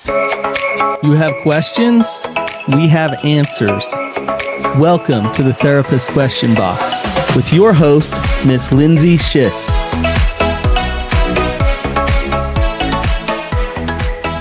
You have questions? We have answers. Welcome to the Therapist Question Box with your host, Miss Lindsay Schiss.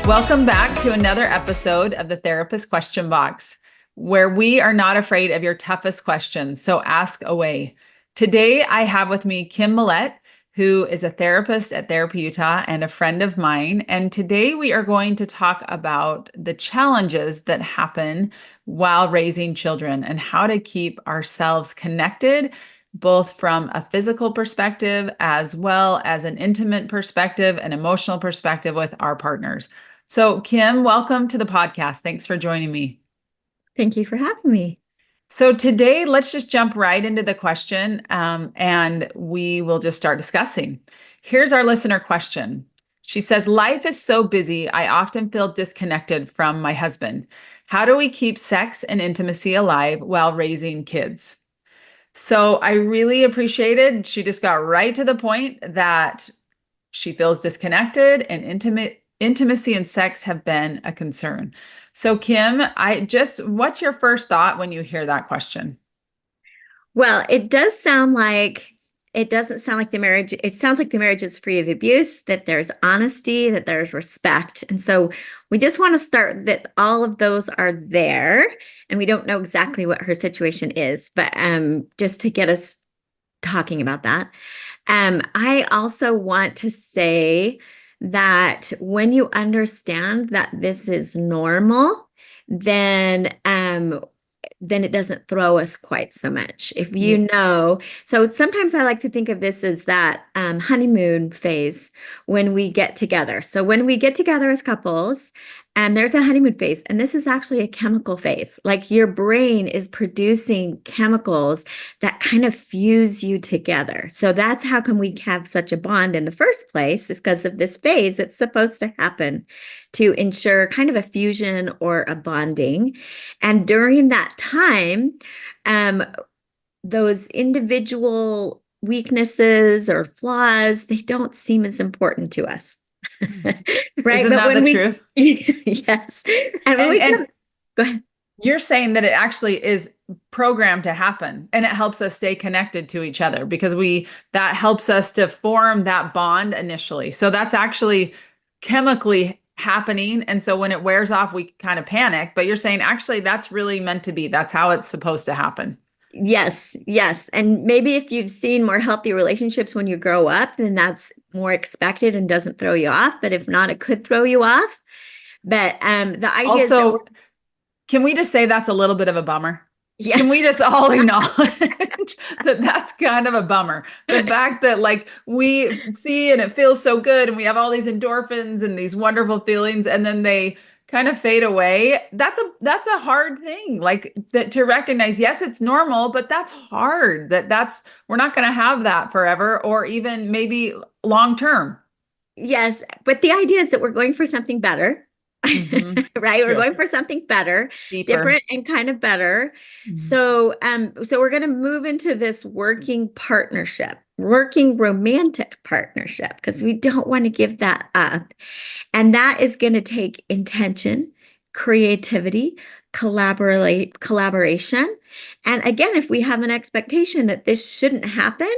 Welcome back to another episode of the Therapist Question Box, where we are not afraid of your toughest questions, so ask away. Today, I have with me Kim Millette, who is a therapist at Therapy Utah and a friend of mine. And today we are going to talk about the challenges that happen while raising children and how to keep ourselves connected, both from a physical perspective as well as an intimate perspective, an emotional perspective with our partners. So, Kim, welcome to the podcast. Thanks for joining me. Thank you for having me. So today, let's just jump right into the question and we will just start discussing. Here's our listener question. She says, life is so busy, I often feel disconnected from my husband. How do we keep sex and intimacy alive while raising kids? So I really appreciated, she just got right to the point that she feels disconnected and intimacy and sex have been a concern. So Kim, what's your first thought when you hear that question? Well, it doesn't sound like the marriage. It sounds like the marriage is free of abuse, that there's honesty, that there's respect. And so we just want to start that all of those are there, and we don't know exactly what her situation is, but just to get us talking about that. I also want to say that when you understand that this is normal, then it doesn't throw us quite so much. If you know, so sometimes I like to think of this as that honeymoon phase when we get together. So when we get together as couples, there's a honeymoon phase, and this is actually a chemical phase. Like your brain is producing chemicals that kind of fuse you together. So that's how come we have such a bond in the first place, is because of this phase that's supposed to happen to ensure kind of a fusion or a bonding. And during that time, those individual weaknesses or flaws, they don't seem as important to us. Right? Isn't that the truth? Yes. And go ahead. You're saying that it actually is programmed to happen, and it helps us stay connected to each other because that helps us to form that bond initially. So that's actually chemically happening. And so when it wears off, we kind of panic, but you're saying actually that's really meant to be. That's how it's supposed to happen. Yes. And maybe if you've seen more healthy relationships when you grow up, then that's more expected and doesn't throw you off. But if not, it could throw you off. But the idea also, can we just say that's a little bit of a bummer? Yes. Can we just all acknowledge that that's kind of a bummer? The fact that like we see and it feels so good and we have all these endorphins and these wonderful feelings, and then they kind of fade away. That's a hard thing, like that, to recognize. Yes, it's normal, but that's hard. We're not going to have that forever, or even maybe long term. Yes, but the idea is that we're going for something better. Mm-hmm. Right? True. We're going for something better, deeper, different, and kind of better. Mm-hmm. So we're going to move into this working romantic partnership, because we don't want to give that up. And that is going to take intention, creativity, collaboration. And again, if we have an expectation that this shouldn't happen,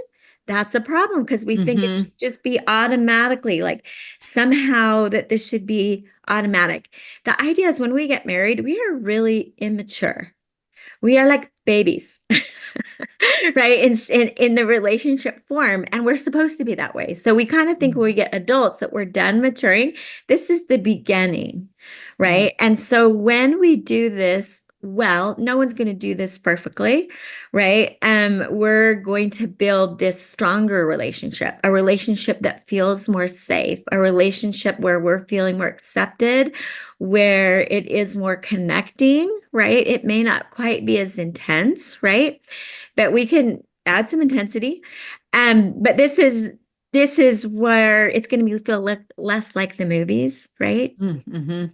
that's a problem, because we think it should just be automatically, like somehow that this should be automatic. The idea is when we get married, we are really immature. We are like babies, right? In the relationship form. And we're supposed to be that way. So we kind of think when we get adults that we're done maturing. This is the beginning, right? And so when we do this, well, no one's going to do this perfectly, right? We're going to build this stronger relationship, a relationship that feels more safe, a relationship where we're feeling more accepted, where it is more connecting, right? It may not quite be as intense, right? But we can add some intensity. But this is where it's going to feel less like the movies, right? Mm-hmm.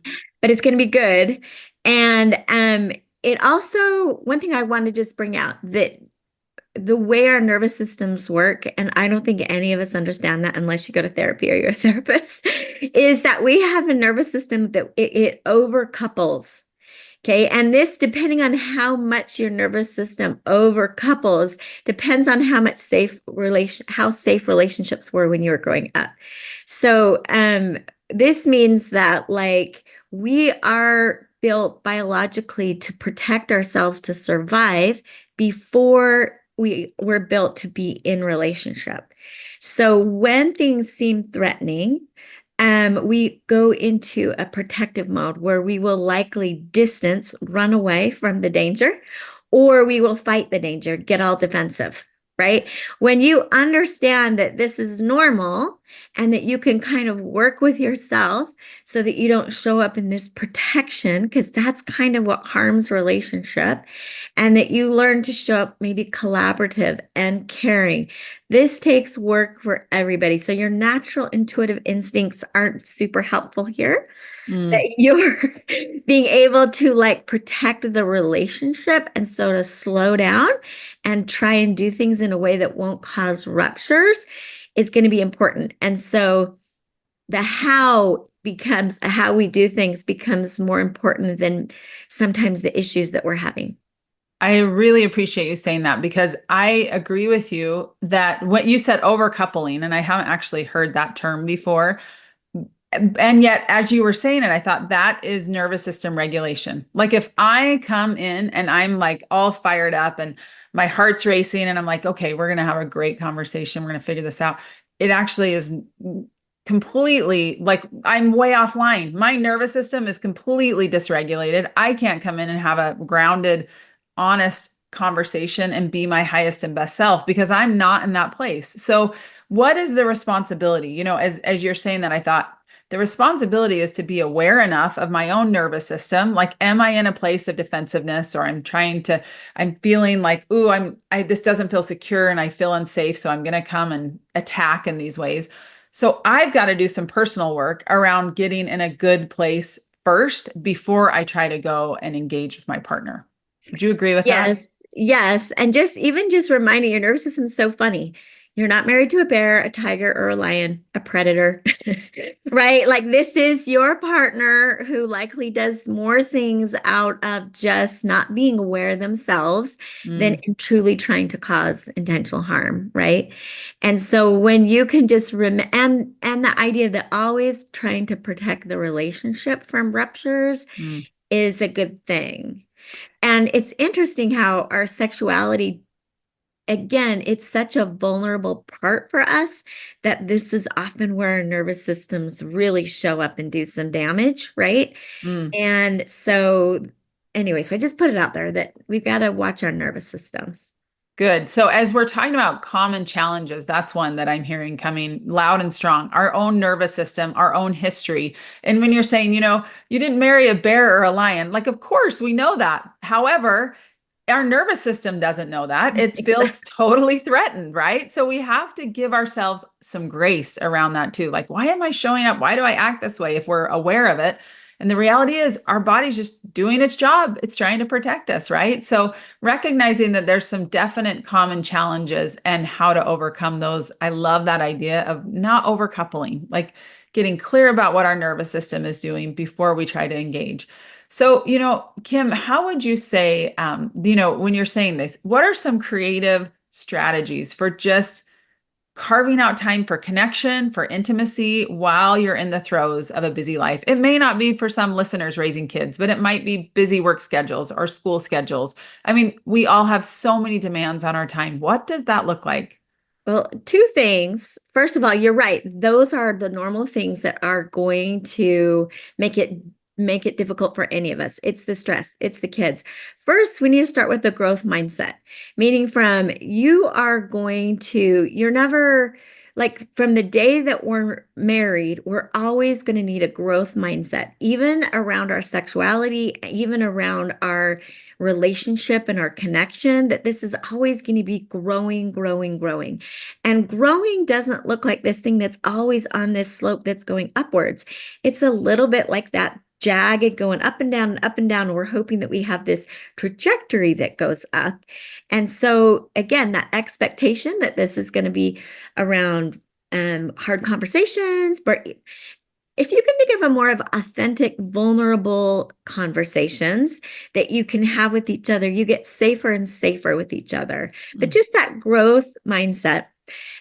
But it's going to be good. And it also, one thing I want to just bring out, that the way our nervous systems work, and I don't think any of us understand that unless you go to therapy or you're a therapist, is that we have a nervous system that it overcouples. Okay. And this, depending on how much your nervous system overcouples, depends on how safe relationships were when you were growing up. So, this means that like we are built biologically to protect ourselves, to survive before we were built to be in relationship. So when things seem threatening, we go into a protective mode where we will likely distance, run away from the danger, or we will fight the danger, get all defensive, right? When you understand that this is normal and that you can kind of work with yourself so that you don't show up in this protection, because that's kind of what harms relationship, and that you learn to show up maybe collaborative and caring. This takes work for everybody. So your natural intuitive instincts aren't super helpful here. That you're being able to like protect the relationship, and so to slow down and try and do things in a way that won't cause ruptures is going to be important. And so the how we do things becomes more important than sometimes the issues that we're having. I really appreciate you saying that, because I agree with you that what you said, overcoupling, and I haven't actually heard that term before. And yet, as you were saying it, I thought that is nervous system regulation. Like if I come in and I'm like all fired up and my heart's racing and I'm like, okay, we're going to have a great conversation. We're going to figure this out. It actually is completely like I'm way offline. My nervous system is completely dysregulated. I can't come in and have a grounded, honest conversation and be my highest and best self because I'm not in that place. So what is the responsibility? You know, as you're saying that, I thought, the responsibility is to be aware enough of my own nervous system. Like, am I in a place of defensiveness, or I'm feeling like, this doesn't feel secure and I feel unsafe. So I'm going to come and attack in these ways. So I've got to do some personal work around getting in a good place first before I try to go and engage with my partner. Would you agree with that? Yes. And just reminding, your nervous system is so funny. You're not married to a bear, a tiger, or a lion, a predator, right? Like this is your partner who likely does more things out of just not being aware themselves than in truly trying to cause intentional harm, right? And so when you can just and the idea that always trying to protect the relationship from ruptures is a good thing. And it's interesting how our sexuality, again, it's such a vulnerable part for us that this is often where our nervous systems really show up and do some damage, right? And so anyway, so I just put it out there that we've got to watch our nervous systems. Good. So as we're talking about common challenges, that's one that I'm hearing coming loud and strong, our own nervous system, our own history. And when you're saying, you didn't marry a bear or a lion, like, of course we know that. However, our nervous system doesn't know that. It feels totally threatened, right? So we have to give ourselves some grace around that too. Like, why am I showing up? Why do I act this way if we're aware of it? And the reality is our body's just doing its job. It's trying to protect us, right? So recognizing that there's some definite common challenges and how to overcome those. I love that idea of not overcoupling, like getting clear about what our nervous system is doing before we try to engage. So, Kim, how would you say, when you're saying this, what are some creative strategies for just carving out time for connection, for intimacy while you're in the throes of a busy life? It may not be for some listeners raising kids, but it might be busy work schedules or school schedules. I mean, we all have so many demands on our time. What does that look like? Well, two things. First of all, you're right. Those are the normal things that are going to make it difficult for any of us. It's the stress. It's the kids. First, we need to start with the growth mindset, meaning you're never, like from the day that we're married, we're always going to need a growth mindset, even around our sexuality, even around our relationship and our connection, that this is always going to be growing, growing, growing. And growing doesn't look like this thing that's always on this slope that's going upwards. It's a little bit like that jagged, going up and down and up and down. And we're hoping that we have this trajectory that goes up. And so again, that expectation that this is going to be around hard conversations, but if you can think of a more of authentic, vulnerable conversations that you can have with each other, you get safer and safer with each other. But just that growth mindset.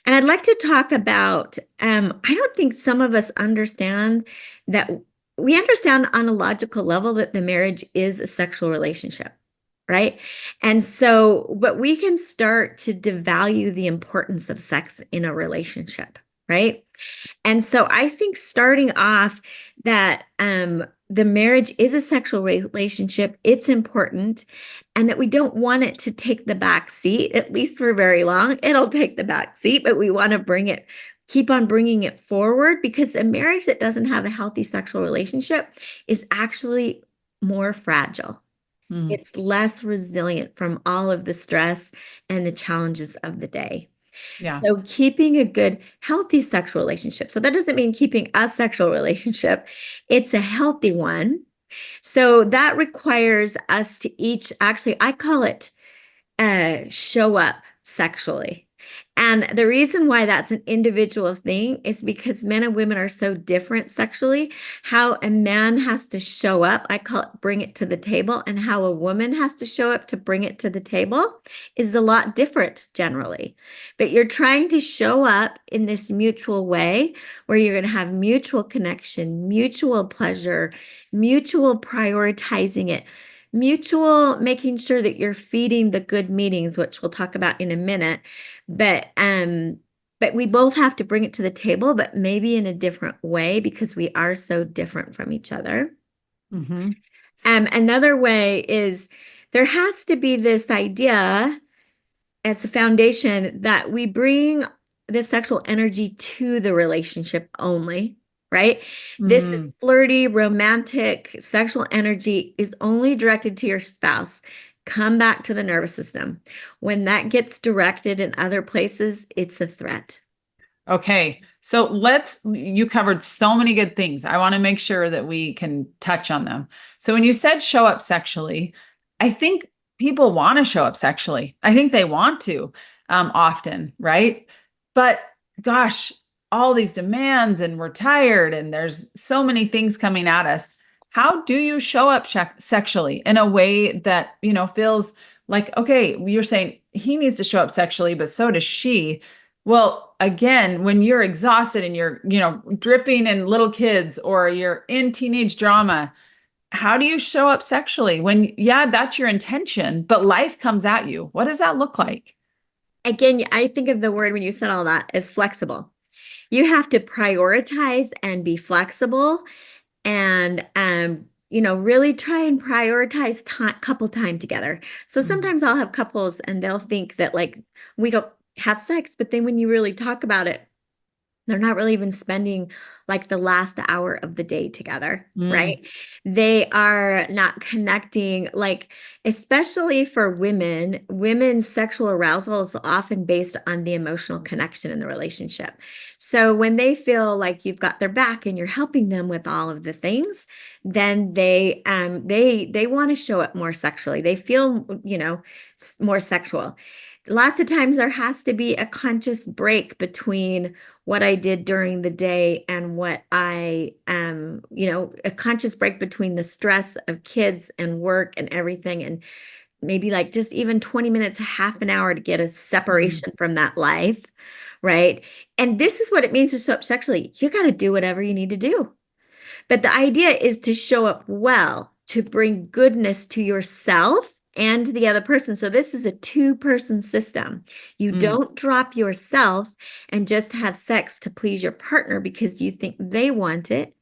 And I'd like to talk about, I don't think some of us understand that we understand on a logical level that the marriage is a sexual relationship, right? And so, but we can start to devalue the importance of sex in a relationship, right? And so I think starting off that the marriage is a sexual relationship, it's important, and that we don't want it to take the back seat, at least for very long. It'll take the back seat, but we want to keep on bringing it forward, because a marriage that doesn't have a healthy sexual relationship is actually more fragile. It's less resilient from all of the stress and the challenges of the day. Yeah. So keeping a good, healthy sexual relationship. So that doesn't mean keeping a sexual relationship. It's a healthy one. So that requires us to each, actually, I call it show up sexually. And the reason why that's an individual thing is because men and women are so different sexually. How a man has to show up, I call it bring it to the table, and how a woman has to show up to bring it to the table is a lot different generally. But you're trying to show up in this mutual way where you're going to have mutual connection, mutual pleasure, mutual prioritizing it, mutual making sure that you're feeding the good meetings, which we'll talk about in a minute. But we both have to bring it to the table, but maybe in a different way, because we are so different from each other. Another way is there has to be this idea as a foundation that we bring the sexual energy to the relationship only, right? This is flirty, romantic, sexual energy is only directed to your spouse. Come back to the nervous system. When that gets directed in other places, it's a threat. Okay. So you covered so many good things. I want to make sure that we can touch on them. So when you said show up sexually, I think people want to show up sexually. I think they want to often, right? But gosh, all these demands, and we're tired, and there's so many things coming at us. How do you show up sexually in a way that, feels like, okay, you're saying he needs to show up sexually, but so does she. Well, again, when you're exhausted and you're, dripping in little kids, or you're in teenage drama, how do you show up sexually when, that's your intention, but life comes at you? What does that look like? Again, I think of the word when you said all that as flexible. You have to prioritize and be flexible, and really try and prioritize couple time together. So sometimes I'll have couples and they'll think that like we don't have sex, but then when you really talk about it, they're not really even spending like the last hour of the day together, right? They are not connecting, like, especially for women, women's sexual arousal is often based on the emotional connection in the relationship. So when they feel like you've got their back and you're helping them with all of the things, then they want to show up more sexually. They feel, more sexual. Lots of times there has to be a conscious break between what I did during the day and what a conscious break between the stress of kids and work and everything. And maybe like just even 20 minutes, half an hour to get a separation from that life, right? And this is what it means to show up sexually. You got to do whatever you need to do. But the idea is to show up well, to bring goodness to yourself and the other person. So this is a two-person system. You don't drop yourself and just have sex to please your partner because you think they want it,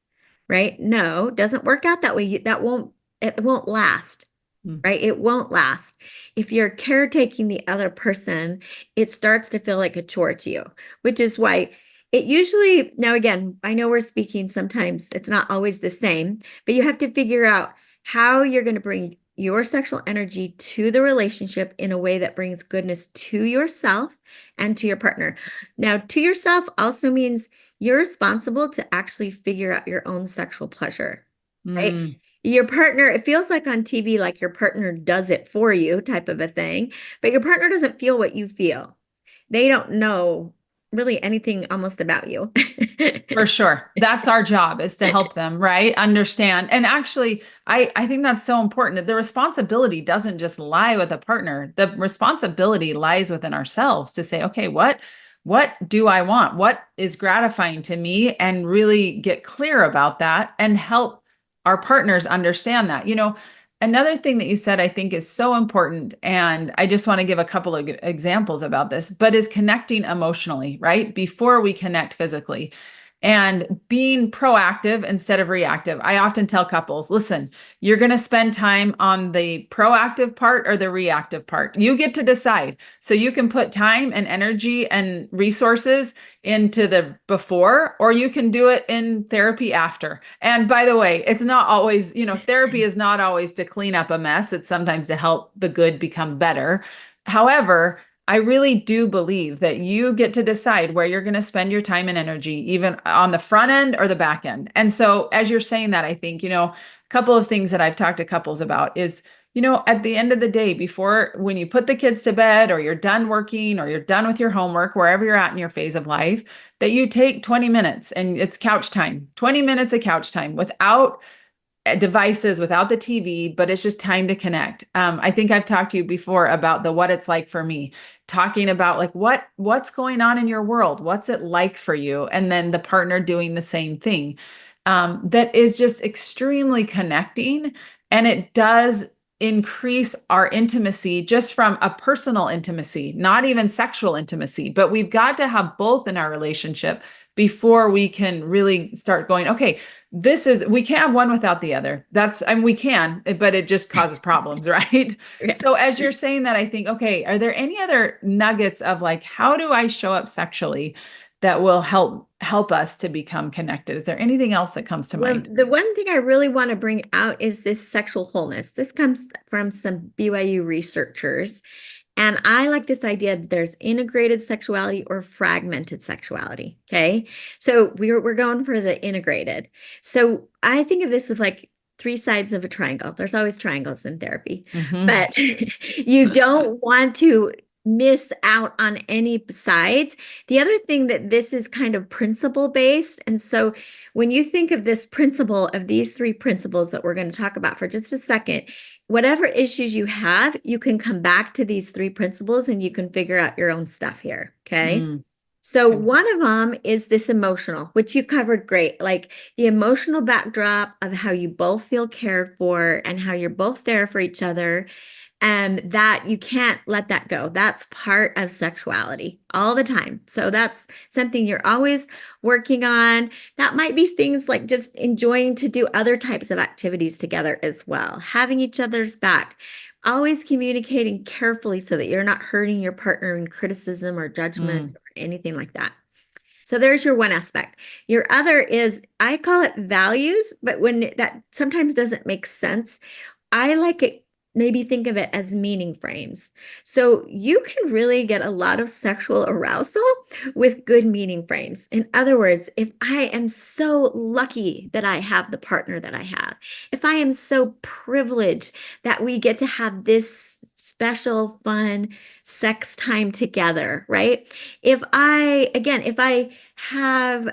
right? No, doesn't work out that way. It won't last, right? It won't last. If you're caretaking the other person, it starts to feel like a chore to you, which is why it usually, now again, I know we're speaking sometimes, it's not always the same, but you have to figure out how you're going to bring your sexual energy to the relationship in a way that brings goodness to yourself and to your partner. Now, to yourself also means you're responsible to actually figure out your own sexual pleasure, right? Your partner, it feels like on TV, like your partner does it for you type of a thing, but your partner doesn't feel what you feel. They don't know really anything almost about you. For sure. That's our job, is to help them, right? Understand. And actually, I think that's so important. The responsibility doesn't just lie with a partner. The responsibility lies within ourselves to say, okay, what do I want? What is gratifying to me? And really get clear about that and help our partners understand that. Another thing that you said I think is so important, and I just want to give a couple of examples about this, but is connecting emotionally, right? Before we connect physically. And being proactive instead of reactive. I often tell couples, listen, you're going to spend time on the proactive part or the reactive part. You get to decide. So you can put time and energy and resources into the before, or you can do it in therapy after. And by the way, it's not always, therapy is not always to clean up a mess. It's sometimes to help the good become better. However, I really do believe that you get to decide where you're going to spend your time and energy, even on the front end or the back end. And so as you're saying that, I think, a couple of things that I've talked to couples about is, at the end of the day, when you put the kids to bed, or you're done working, or you're done with your homework, wherever you're at in your phase of life, that you take 20 minutes and it's couch time, 20 minutes of couch time without devices, without the TV, but it's just time to connect. I think I've talked to you before about what it's like for me, talking about like what's going on in your world, what's it like for you, and then the partner doing the same thing. That is just extremely connecting, and it does increase our intimacy just from a personal intimacy, not even sexual intimacy, but we've got to have both in our relationship before we can really start going, okay, we can't have one without the other. We can, but it just causes problems, right? Yes. So as you're saying that, I think, okay, are there any other nuggets of like, how do I show up sexually that will help us to become connected? Is there anything else that comes to mind? The one thing I really want to bring out is this sexual wholeness. This comes from some BYU researchers. And I like this idea that there's integrated sexuality or fragmented sexuality. Okay. So we're going for the integrated. So I think of this as like three sides of a triangle. There's always triangles in therapy, but you don't want to miss out on any sides. The other thing that this is kind of principle based. And so when you think of this principle, of these three principles that we're going to talk about for just a second, whatever issues you have, you can come back to these three principles and you can figure out your own stuff here. Okay. So one of them is this emotional, which you covered great, like the emotional backdrop of how you both feel cared for and how you're both there for each other. And that you can't let that go. That's part of sexuality all the time. So that's something you're always working on. That might be things like just enjoying to do other types of activities together as well. Having each other's back, always communicating carefully so that you're not hurting your partner in criticism or judgment or anything like that. So there's your one aspect. Your other is, I call it values, but when that sometimes doesn't make sense, I like it. Maybe think of it as meaning frames. So you can really get a lot of sexual arousal with good meaning frames. In other words, if I am so lucky that I have the partner that I have, if I am so privileged that we get to have this special, fun sex time together, right? If I have,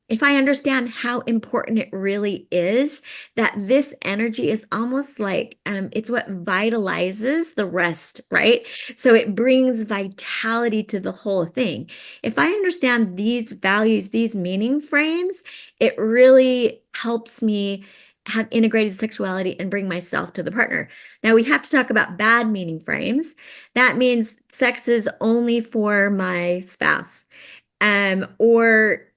if I understand how important it really is, that this energy is almost like it's what vitalizes the rest, right? So it brings vitality to the whole thing. If I understand these values, these meaning frames, it really helps me have integrated sexuality and bring myself to the partner. Now we have to talk about bad meaning frames. That means sex is only for my spouse, or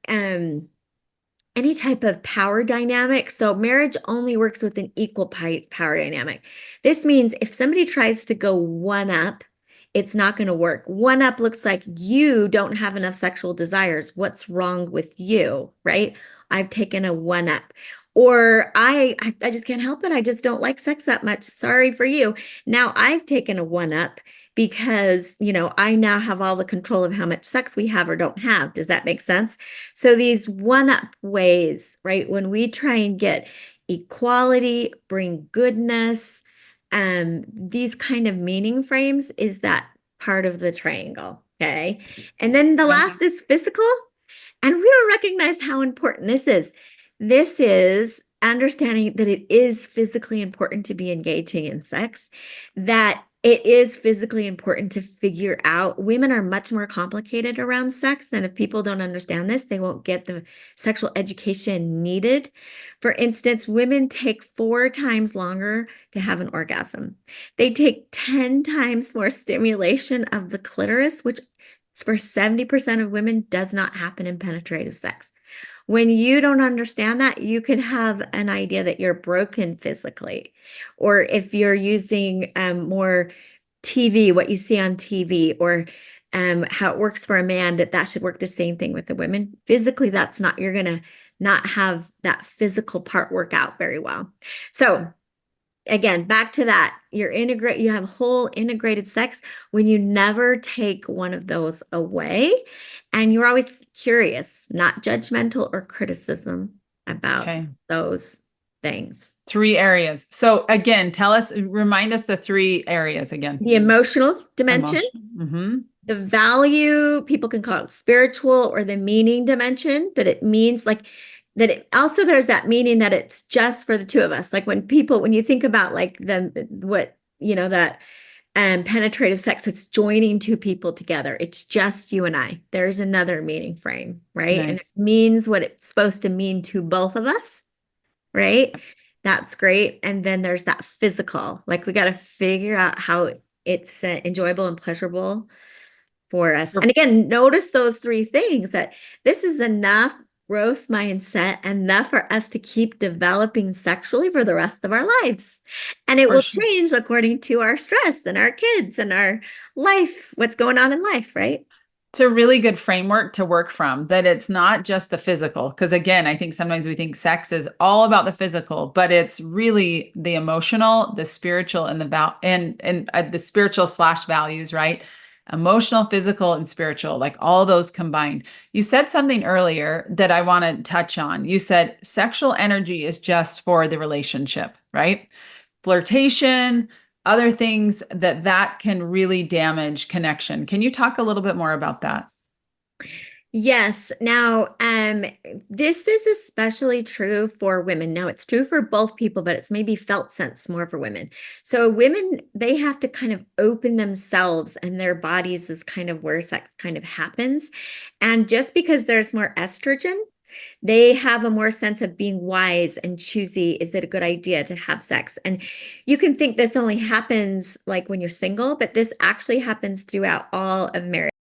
any type of power dynamic. So marriage only works with an equal power dynamic. This means if somebody tries to go one up, it's not going to work. One up looks like you don't have enough sexual desires. What's wrong with you, right? I've taken a one up. Or I just can't help it. I just don't like sex that much. Sorry for you. Now I've taken a one up because, I now have all the control of how much sex we have or don't have. Does that make sense? So these one up ways, right? When we try and get equality, bring goodness, these kind of meaning frames is that part of the triangle. Okay. And then the last is physical. And we don't recognize how important this is. This is understanding that it is physically important to be engaging in sex, that it is physically important to figure out. Women are much more complicated around sex. And if people don't understand this, they won't get the sexual education needed. For instance, women take 4 times longer to have an orgasm. They take 10 times more stimulation of the clitoris, which for 70% of women does not happen in penetrative sex. When you don't understand that, you could have an idea that you're broken physically. Or if you're using more TV, what you see on TV, or how it works for a man, that should work the same thing with the women. Physically, that's not, you're going to not have that physical part work out very well. So again, back to that, you have whole integrated sex when you never take one of those away, and you're always curious, not judgmental or criticism about those things. 3 areas. So again, remind us the 3 areas again. The emotional dimension, the value, people can call it spiritual, or the meaning dimension, that it means like that it also, there's that meaning that it's just for the two of us. Like when you think about like that penetrative sex, it's joining 2 people together. It's just you and I. There's another meaning frame, right? Nice. And it means what it's supposed to mean to both of us, right? That's great. And then there's that physical, like we got to figure out how it's enjoyable and pleasurable for us. And again, notice those 3 things, that this is enough growth mindset, enough for us to keep developing sexually for the rest of our lives. And it will change according to our stress and our kids and our life, what's going on in life, right? It's a really good framework to work from, that it's not just the physical. Because again, I think sometimes we think sex is all about the physical, but it's really the emotional, the spiritual, and the spiritual / values, right? Emotional, physical, and spiritual, like all those combined. You said something earlier that I want to touch on. You said sexual energy is just for the relationship, right? Flirtation, other things that can really damage connection. Can you talk a little bit more about that? Yes. Now, this is especially true for women. Now, it's true for both people, but it's maybe felt sense more for women. So women, they have to kind of open themselves, and their bodies is kind of where sex kind of happens. And just because there's more estrogen, they have a more sense of being wise and choosy. Is it a good idea to have sex? And you can think this only happens like when you're single, but this actually happens throughout all of marriage.